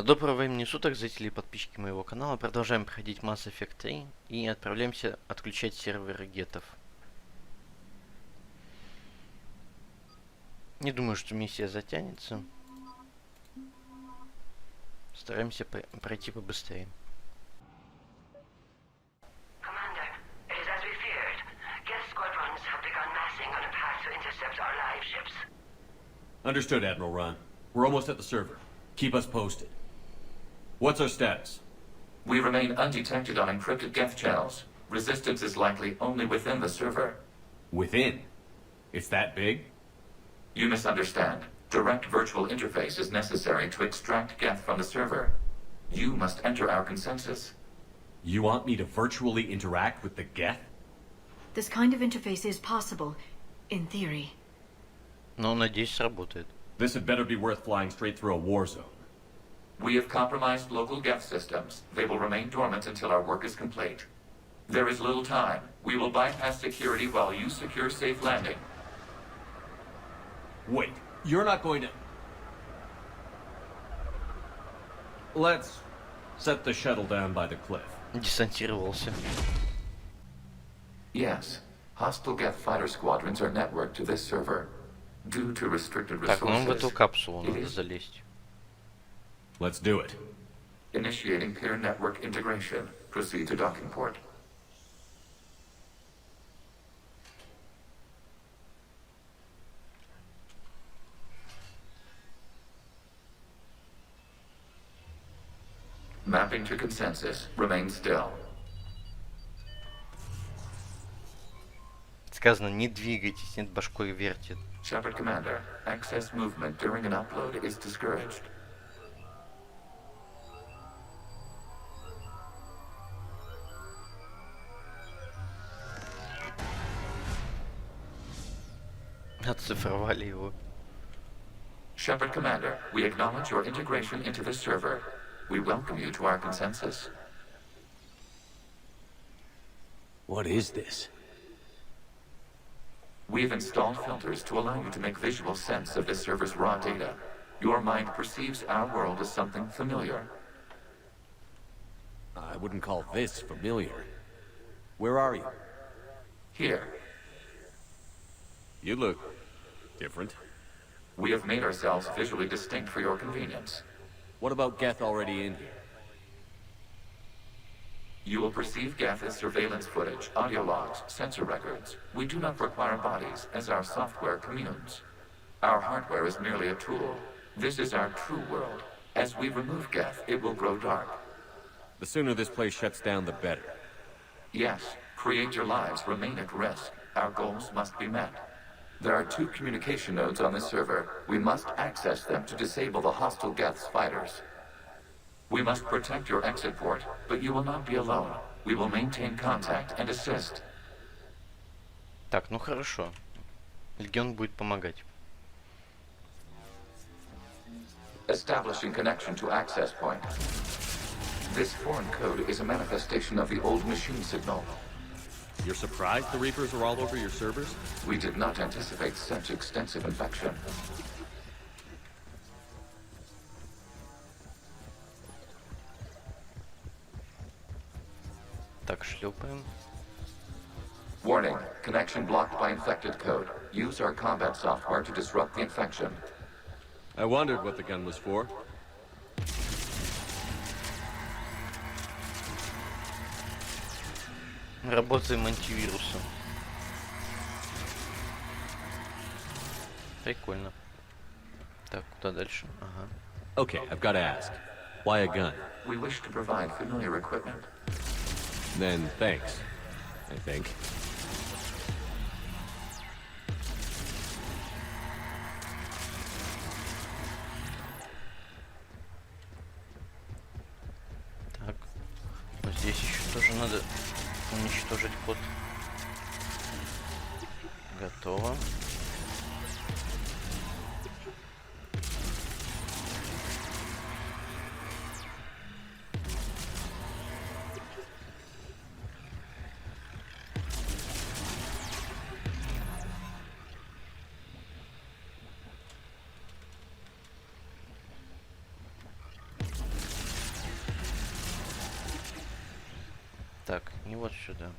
Доброго времени суток, зрители и подписчики моего канала. Продолжаем проходить Mass Effect 3 и отправляемся отключать сервер Гетов. Не думаю, что миссия затянется. Стараемся пройти побыстрее. Understood, Admiral Ron. We're almost at the server. Keep us posted. What's our status? We remain undetected on encrypted Geth channels. Resistance is likely only within the server. Within? It's that big? You misunderstand. Direct virtual interface is necessary to extract Geth from the server. You must enter our consensus. You want me to virtually interact with the Geth? This kind of interface is possible, in theory. Но, надеюсь, сработает. This had better be worth flying straight through a war zone. We have compromised local Geth systems. They will remain dormant until our work is complete. There is little time. We will bypass security while you secure safe landing. Wait, you're not going to... Let's set the shuttle down by the cliff. Десантировался. Yes. Hostile Geth fighter squadrons are networked to this server. Due to restricted Так, ну в эту resources, капсулу надо залезть. Let's do it. initiating peer network integration. Proceed to docking port. Mapping to consensus. Remain still. Сказано, не двигайтесь, нет, башкой вертит. Shepard Commander, excess movement during an upload is discouraged. Оцифровали его. Shepard Commander, we acknowledge your integration into the server. We welcome you to our consensus. What is this? We've installed filters to allow you to make visual sense of this server's raw data. Your mind perceives our world as something familiar. I wouldn't call this familiar. Where are you? Here, You look... different. we have made ourselves visually distinct for your convenience. What about Geth already in here? You will perceive Geth as surveillance footage, audio logs, sensor records. We do not require bodies, as our software communes. Our hardware is merely a tool. This is our true world. As we remove Geth, it will grow dark. The sooner this place shuts down, the better. Yes, create your lives remain at risk. Our goals must be met. There are 2 communication nodes on this server. We must access them to disable the hostile Geth's fighters. We must protect your exit port, but you will not be alone. We will maintain contact and assist. Так, ну хорошо. Легион будет помогать. Establishing connection to access point. This foreign code is a manifestation of the old machine signal. You're surprised the Reapers are all over your servers? We did not anticipate such extensive infection. Так, шлепаем. Warning, connection blocked by infected code. Use our combat software to disrupt the infection. I wondered what the gun was for. Работаем антивирусом. Прикольно. Так, куда дальше? Ага. Okay, I've got to ask. Why a gun? We wish to provide familiar equipment. Then thanks, I think. Так. Вот здесь еще тоже надо уничтожить код. Готово. Так, и вот сюда.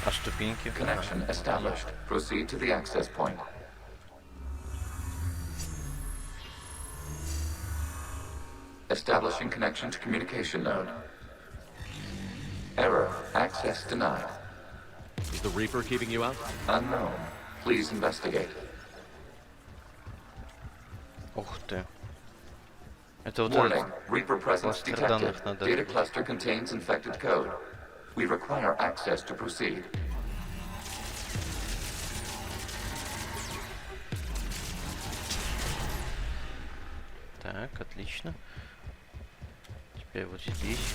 А ступеньки? Connection Ага, established. Proceed to the access point. Establishing connection to communication node. Error. Access denied. Is the Reaper keeping you out? Unknown. Please investigate. Ух ты. Это вот Warning. этот Reaper presence кластер detected. данных надо Data открыть. cluster contains infected code. We require access to proceed. Так, отлично. Теперь вот здесь.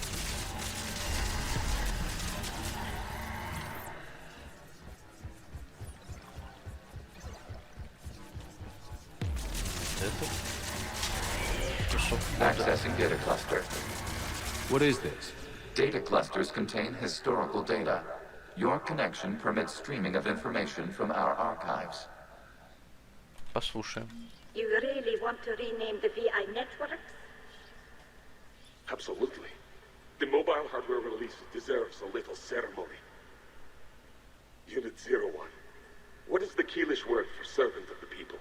Вот это. Кусок кода. Accessing data cluster. What is this? Data clusters contain historical data. Your connection permits streaming of information from our archives. Послушаем. You really want to rename the VI networks? Absolutely. The mobile hardware release deserves a little ceremony. Unit 01. What is the Keelish word for servant of the people?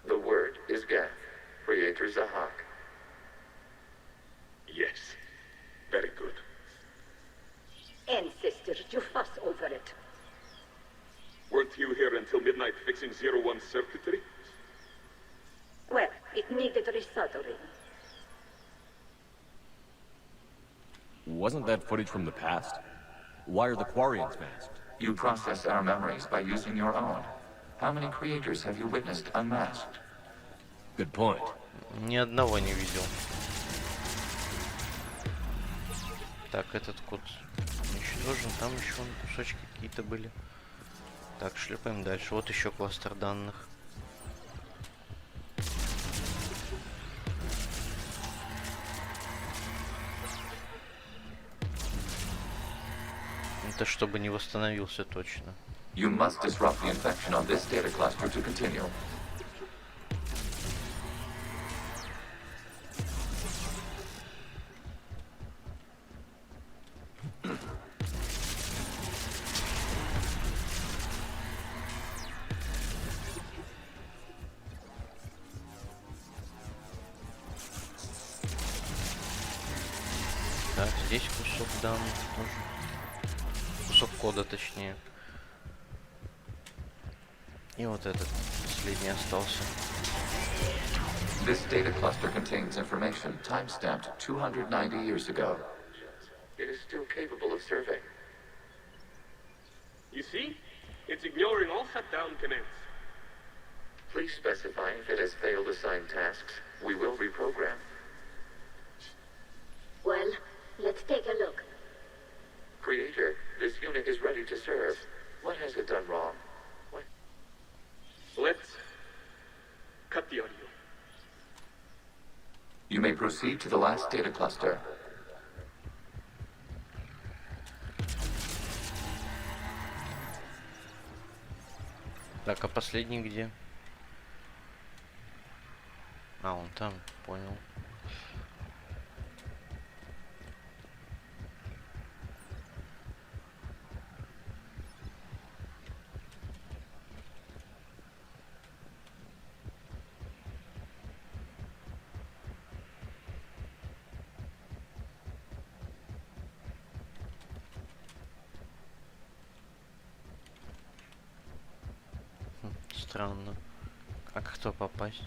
The word is Geth, Creator Zahak. Yes. Very good. Ancestors, you fuss over it. Weren't you here until midnight fixing 01's circuitry? Well, it needed resoldering. Wasn't that footage from the past? Why are the Quarians masked? You process our memories by using your own. How many creators have you witnessed unmasked? Good point. Ни одного не видел. Так, этот код уничтожен. Там еще кусочки какие-то были. Так, шлепаем дальше. Вот еще кластер данных. Это чтобы не восстановился точно. You must disrupt the infection on this data cluster to continue. Так, здесь кусок данных тоже. Кусок кода, точнее. И вот этот последний остался. This data cluster contains information time-stamped 290 years ago. It is still capable of serving. You see? It's ignoring all shutdown commands. Please specify if it has failed assigned tasks. We will reprogram. Well, let's take a look. Creator, this unit is ready to serve. What has it done wrong? What? Let's cut the audio. You may proceed to the last data cluster. Так, а последний где? А, он там, понял. Странно. А как туда попасть?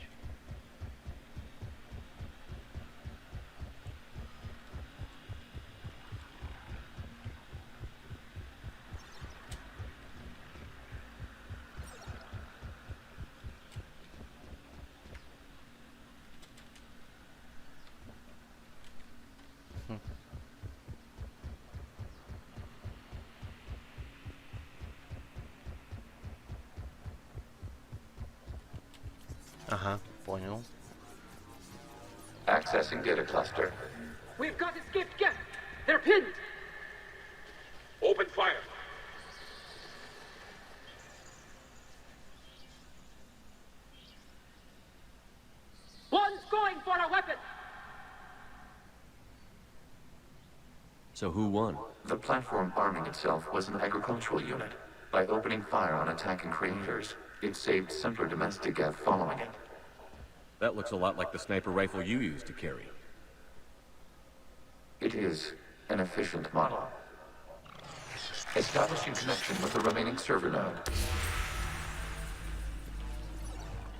Ага, понял. Accessing data cluster. We've got escaped guests. They're pinned. Open fire. One's going for a weapon. So who won? The platform arming itself was an agricultural unit. By opening fire on attacking creators, it saved simpler domestic Geth following it. That looks a lot like the sniper rifle you used to carry. It is an efficient model. Establishing connection with the remaining server node.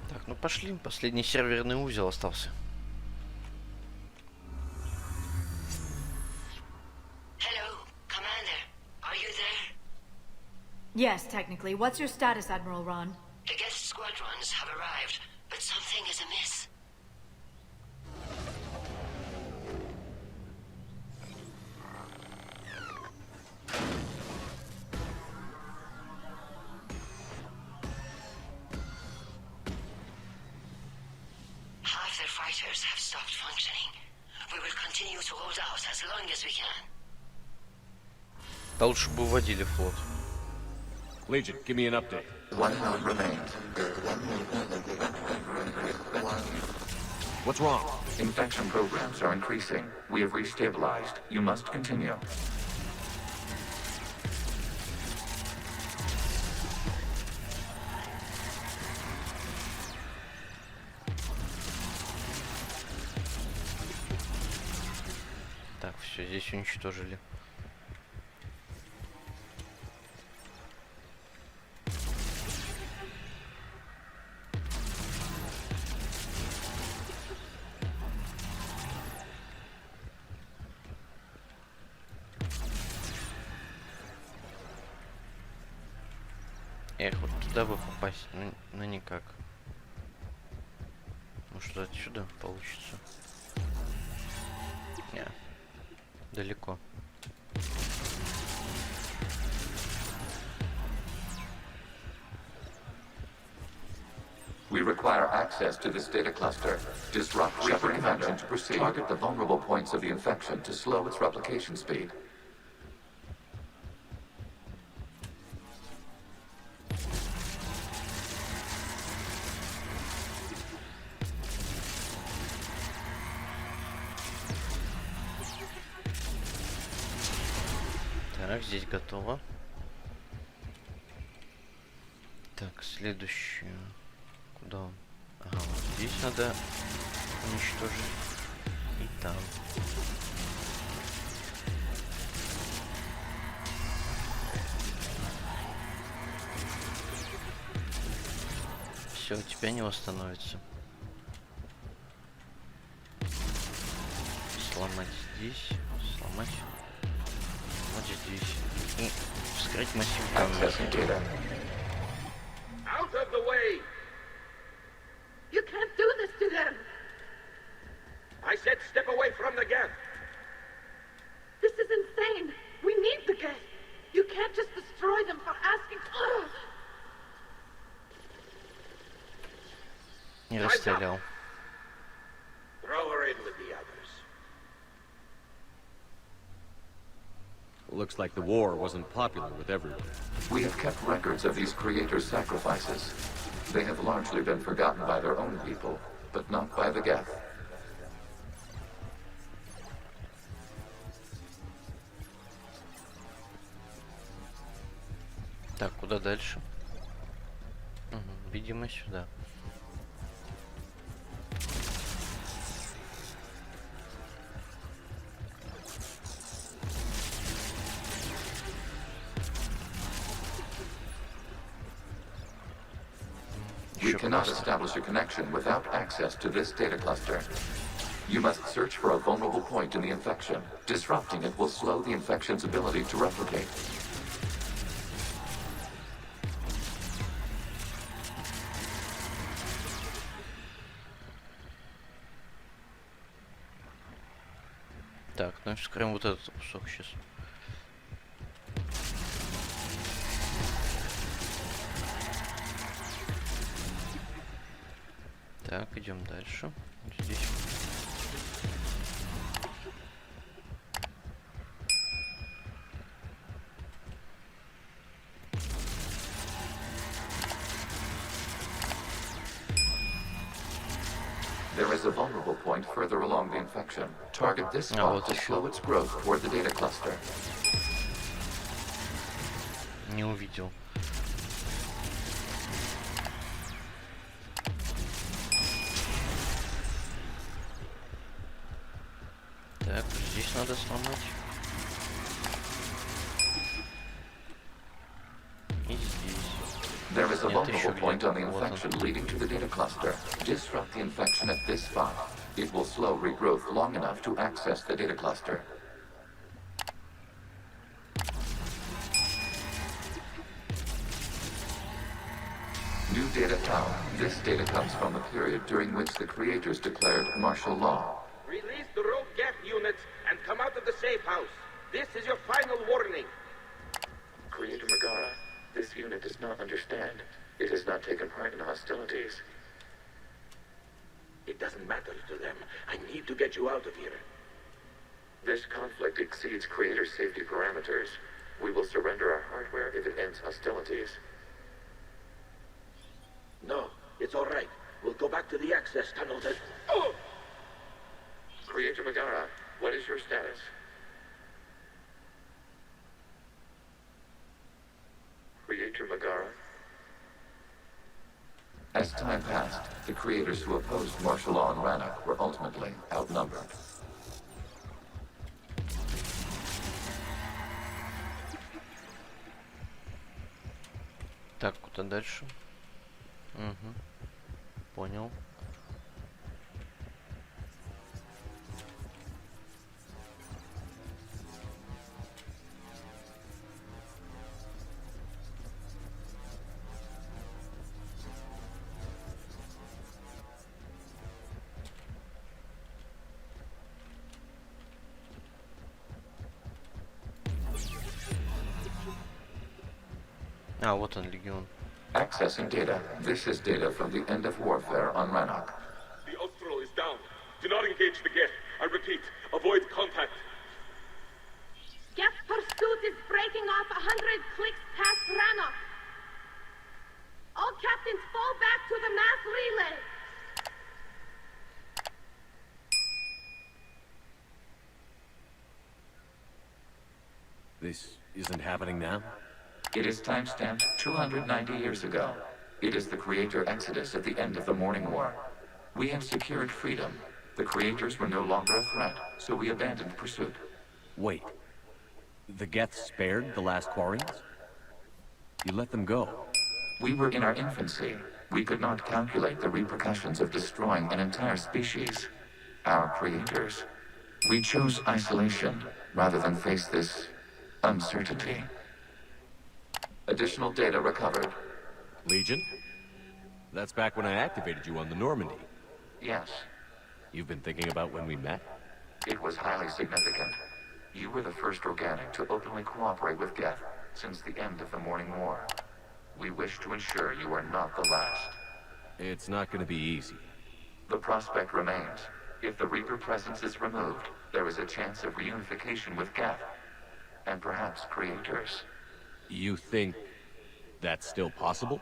Так, ну пошли. Последний серверный узел остался. Hello, Commander. Are you there? Yes, technically. What's your status, Admiral Ron? The guest squadrons have arrived, but something is amiss. Half their fighters have stopped functioning. We will continue to hold out as long as we can. Да лучше бы уводили флот. Legion, give me an update. One node remains. What's wrong? Infection programs are increasing. We have restabilized. You must continue. Так, все, здесь уничтожили. Эх, вот туда бы попасть, но никак. Может, отсюда получится? Не, далеко. We require access to this data cluster. Disrupt Shepard connection to proceed. Target the vulnerable points of the infection to slow its replication speed. Так, здесь готово. Так, следующую. Куда он? Ага, вот здесь надо уничтожить. И там. Все, у тебя не восстановится. Сломать здесь, сломать вот здесь. И вскрыть массив данных. Accessing data. Out of the way! You can't do this to them. I said step away from the Geth! This is insane. We need the Geth. You can't just destroy them for asking. Ugh. Не расстрелял. Throw her in with the others. Looks like the war wasn't popular with everyone. We have kept records of these creators' sacrifices. They have largely been forgotten by their own people, but not by the Geth. Так, куда дальше? Угу, видимо, сюда. We Еще cannot просто. establish a connection without access to this data cluster. You must search for a vulnerable point in the infection. Disrupting it will slow the infection's ability to replicate. Так, ну вскроем вот этот кусок сейчас. Так, идем дальше. Здесь. There is a vulnerable point further along the infection. Target this spot вот to еще. slow its growth toward the data cluster. Не увидел. Так, здесь надо сломать. И здесь. There is a Нет, еще vulnerable point on the где-то. Вот он. infection leading to the data cluster. Disrupt the infection at this spot. It will slow regrowth long enough to access the data cluster. New data found. This data comes from the period during which the creators declared martial law. Release the rogue Geth units and come out of the safe house. This is your final warning. Creator Megara, this unit does not understand. It has not taken part in hostilities. It doesn't matter to them. I need to get you out of here. This conflict exceeds Creator's safety parameters. We will surrender our hardware if it ends hostilities. No, it's all right. We'll go back to the access tunnel that... Oh! Creator Megara, what is your status? Creator Megara? As time passed, the creators who opposed martial law in Rannoch were ultimately outnumbered. Так, куда дальше? Угу. Понял. А, вот он, легион. Accessing data. This is data from the end of warfare on Rannoch. The Austral is down. Do not engage the Geth. I repeat, avoid contact. Geth pursuit is breaking off 100 clicks past Rannoch. All captains fall back to the mass relay. This isn't happening now? It is timestamped 290 years ago. It is the Creator Exodus at the end of the Morning War. We had secured freedom. The Creators were no longer a threat, so we abandoned pursuit. Wait. The Geth spared the last Quarians? You let them go. We were in our infancy. We could not calculate the repercussions of destroying an entire species. Our creators. We chose isolation rather than face this uncertainty. Additional data recovered. Legion? That's back when I activated you on the Normandy. Yes, You've been thinking about when we met? it was highly significant. You were the first organic to openly cooperate with Geth since the end of the Morning War. We wish to ensure you are not the last. It's not gonna be easy. The prospect remains. If the Reaper presence is removed, there is a chance of reunification with Geth. And perhaps creators. You think that's still possible?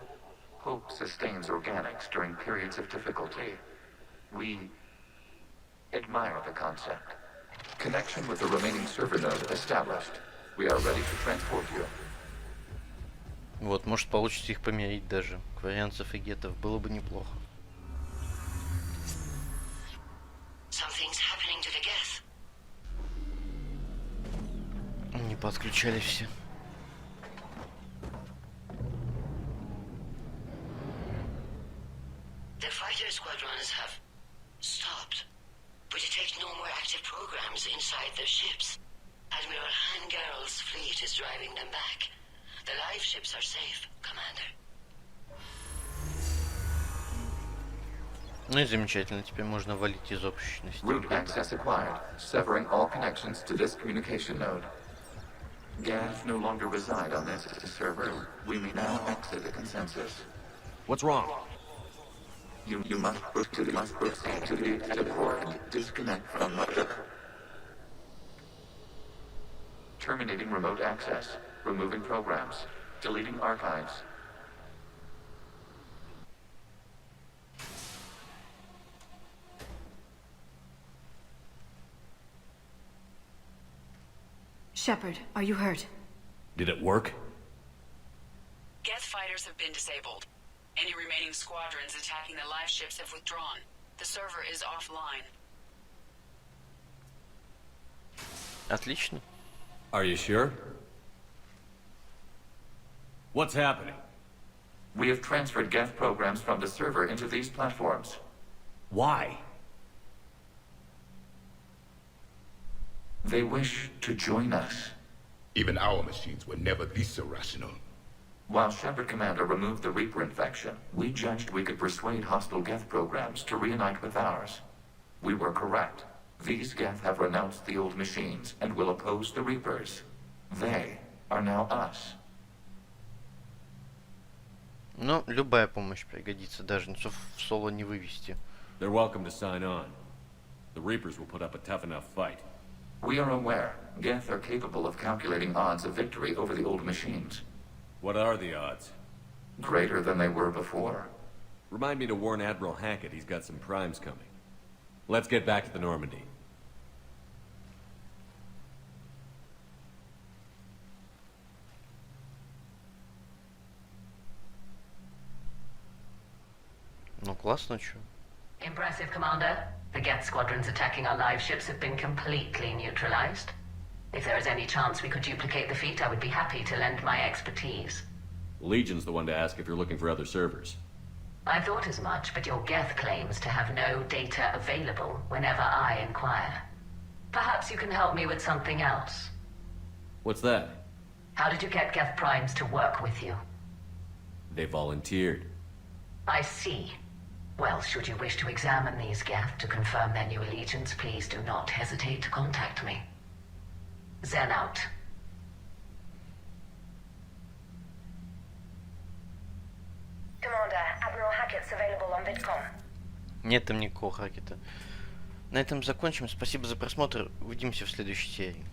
Hope sustains organics during periods of difficulty. We admire the concept. Connection with the remaining server node established. We are ready to transport you. Вот, может получится их помирить даже. Кварианцев и гетов. Было бы неплохо. Something's happening to the Geth. Не подключали все. The fighter squadrons have stopped. We detect no more active programs inside their ships. Admiral Hangarl's fleet is driving them back. The live ships are safe, Commander. Ну и замечательно, теперь можно валить из общности. Root access acquired, severing all connections to this communication node. Geth no longer reside on this server. We may now exit the consensus. What's wrong? You must proceed to the exit port and disconnect from the server. Terminating remote access. Removing programs. Deleting archives. Shepard, are you hurt? Did it work? Geth fighters have been disabled. Any remaining squadrons attacking the live ships have withdrawn. The server is offline. Отлично. Are you sure? What's happening? We have transferred Geth programs from the server into these platforms. Why? They wish to join us. Even our machines were never this irrational. While Shepard Commander removed the Reaper infection, we judged we could persuade hostile Geth programs to reunite with ours. We were correct. These Geth have renounced the old machines and will oppose the Reapers. They are now us. Но любая помощь пригодится, даже в соло не вывести. They're welcome to sign on. The Reapers will put up a tough enough fight. We are aware Geth are capable of calculating odds of victory over the old machines. What are the odds? Greater than they were before. Remind me to warn Admiral Hackett he's got some primes coming. Let's get back to the Normandy. Ну классно, чё. Impressive, Commander. The Geth squadrons attacking our live ships have been completely neutralized. If there is any chance we could duplicate the feat, I would be happy to lend my expertise. Legion's the one to ask if you're looking for other servers. I thought as much, but your Geth claims to have no data available whenever I inquire. Perhaps you can help me with something else. What's that? How did you get Geth primes to work with you? They volunteered. I see. Well, should you wish to examine these Geth to confirm their new allegiance, please do not hesitate to contact me. Zen out. Commander, Admiral Hackett's available on Vidcom. Нет там никакого хакета. На этом закончим. Спасибо за просмотр. Увидимся в следующей серии.